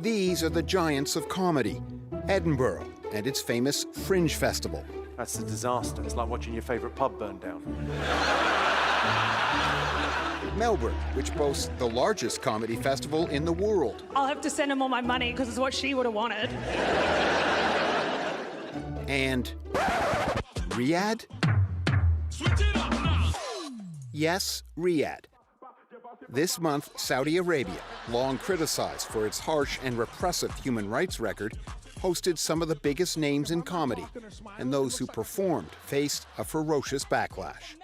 These are the giants of comedy. Edinburgh and its famous Fringe Festival. That's a disaster. It's like watching your favourite pub burn down. Melbourne, which boasts the largest comedy festival in the world. I'll have to send him all my money because it's what she would have wanted. And Riyadh? Yes, Riyadh. This month, Saudi Arabia, long criticized for its harsh and repressive human rights record, hosted some of the biggest names in comedy, and those who performed faced a ferocious backlash.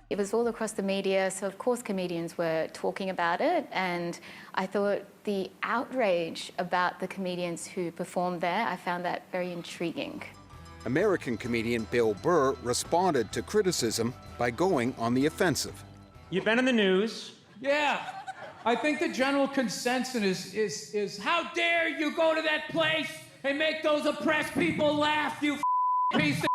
It was all across the media, so of course comedians were talking about it, and I thought the outrage about the comedians who performed there, I found that very intriguing. American comedian Bill Burr responded to criticism by going on the offensive. You've been in the news. Yeah, I think the general consensus is how dare you go to that place and make those oppressed people laugh, you piece of.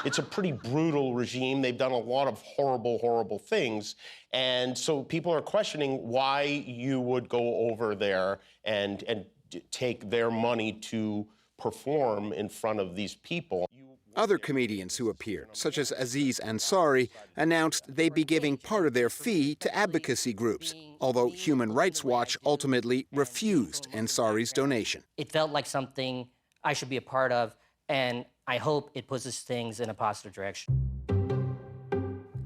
It's a pretty brutal regime. They've done a lot of horrible, horrible things. And so people are questioning why you would go over there and take their money to perform in front of these people. Other comedians who appeared, such as Aziz Ansari, announced they'd be giving part of their fee to advocacy groups, although Human Rights Watch ultimately refused Ansari's donation. It felt like something I should be a part of, and I hope it pushes things in a positive direction.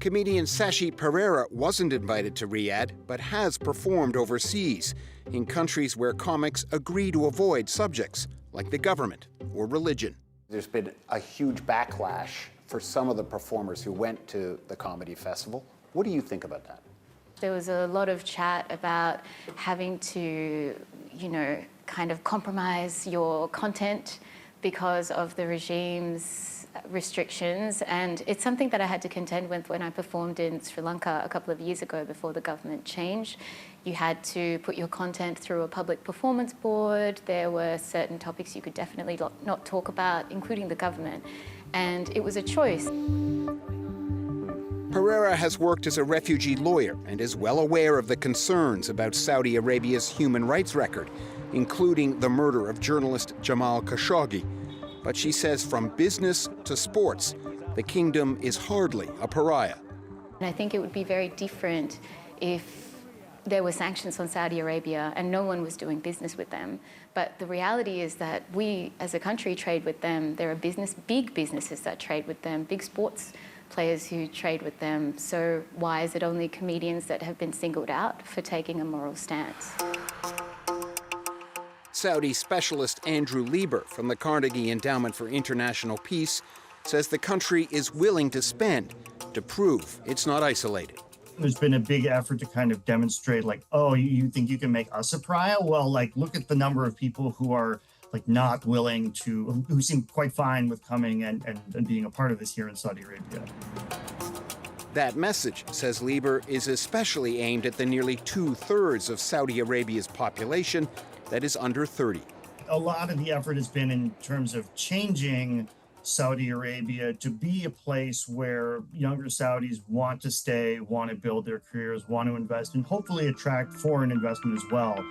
Comedian Sashi Pereira wasn't invited to Riyadh, but has performed overseas, in countries where comics agree to avoid subjects, like the government or religion. There's been a huge backlash for some of the performers who went to the comedy festival. What do you think about that? There was a lot of chat about having to, kind of compromise your content because of the regime's restrictions, and it's something that I had to contend with when I performed in Sri Lanka a couple of years ago before the government changed. You had to put your content through a public performance board. There were certain topics you could definitely not talk about, including the government, and it was a choice. Pereira has worked as a refugee lawyer and is well aware of the concerns about Saudi Arabia's human rights record, including the murder of journalist Jamal Khashoggi. But she says from business to sports, the kingdom is hardly a pariah. And I think it would be very different if there were sanctions on Saudi Arabia and no one was doing business with them. But the reality is that we, as a country, trade with them. There are big businesses that trade with them, big sports players who trade with them. So why is it only comedians that have been singled out for taking a moral stance? Saudi specialist Andrew Lieber from the Carnegie Endowment for International Peace says the country is willing to spend to prove it's not isolated. There's been a big effort to kind of demonstrate, like, oh, you think you can make us a pariah? Well, like, look at the number of people who are like not willing to, who seem quite fine with coming and being a part of this here in Saudi Arabia. That message, says Lieber, is especially aimed at the nearly 2/3 of Saudi Arabia's population that is under 30. A lot of the effort has been in terms of changing Saudi Arabia to be a place where younger Saudis want to stay, want to build their careers, want to invest, and hopefully attract foreign investment as well.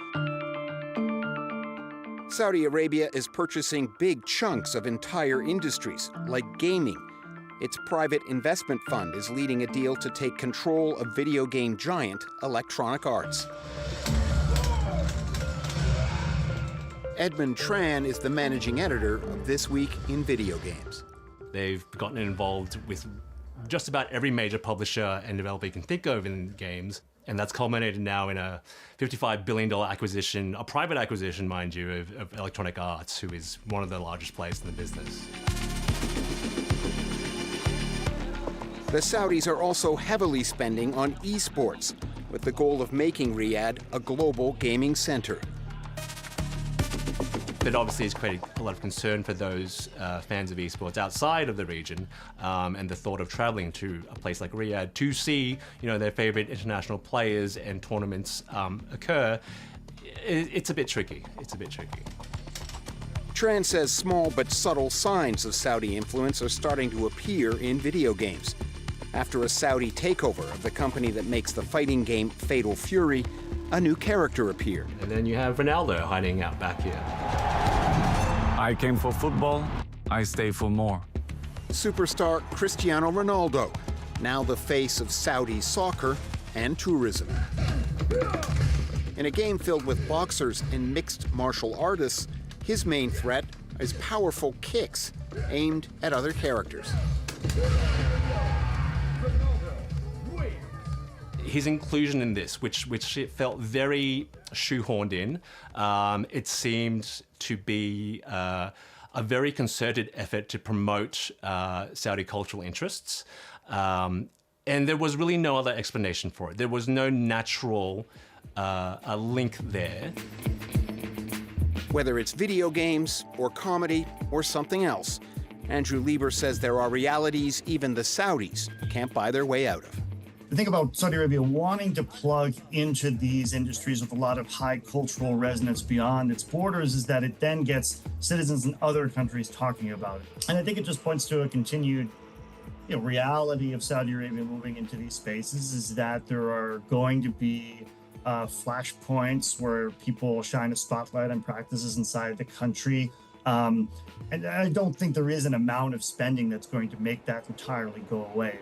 Saudi Arabia is purchasing big chunks of entire industries, like gaming. Its private investment fund is leading a deal to take control of video game giant Electronic Arts. Edmund Tran is the managing editor of This Week in Video Games. They've gotten involved with just about every major publisher and developer you can think of in games, and that's culminated now in a $55 billion acquisition, a private acquisition, mind you, of Electronic Arts, who is one of the largest players in the business. The Saudis are also heavily spending on esports, with the goal of making Riyadh a global gaming center. But obviously it's created a lot of concern for those fans of esports outside of the region, and the thought of traveling to a place like Riyadh to see, their favorite international players and tournaments occur. It's a bit tricky. It's a bit tricky. Tran says small but subtle signs of Saudi influence are starting to appear in video games. After a Saudi takeover of the company that makes the fighting game Fatal Fury, a new character appeared. And then you have Ronaldo hiding out back here. I came for football, I stay for more. Superstar Cristiano Ronaldo, now the face of Saudi soccer and tourism. In a game filled with boxers and mixed martial artists, his main threat is powerful kicks aimed at other characters. His inclusion in this, which it felt very shoehorned in, it seemed to be a very concerted effort to promote Saudi cultural interests. And there was really no other explanation for it. There was no natural a link there. Whether it's video games or comedy or something else, Andrew Lieber says there are realities even the Saudis can't buy their way out of. The thing about Saudi Arabia wanting to plug into these industries with a lot of high cultural resonance beyond its borders is that it then gets citizens in other countries talking about it. And I think it just points to a continued reality of Saudi Arabia moving into these spaces, is that there are going to be flashpoints where people shine a spotlight on practices inside the country. And I don't think there is an amount of spending that's going to make that entirely go away.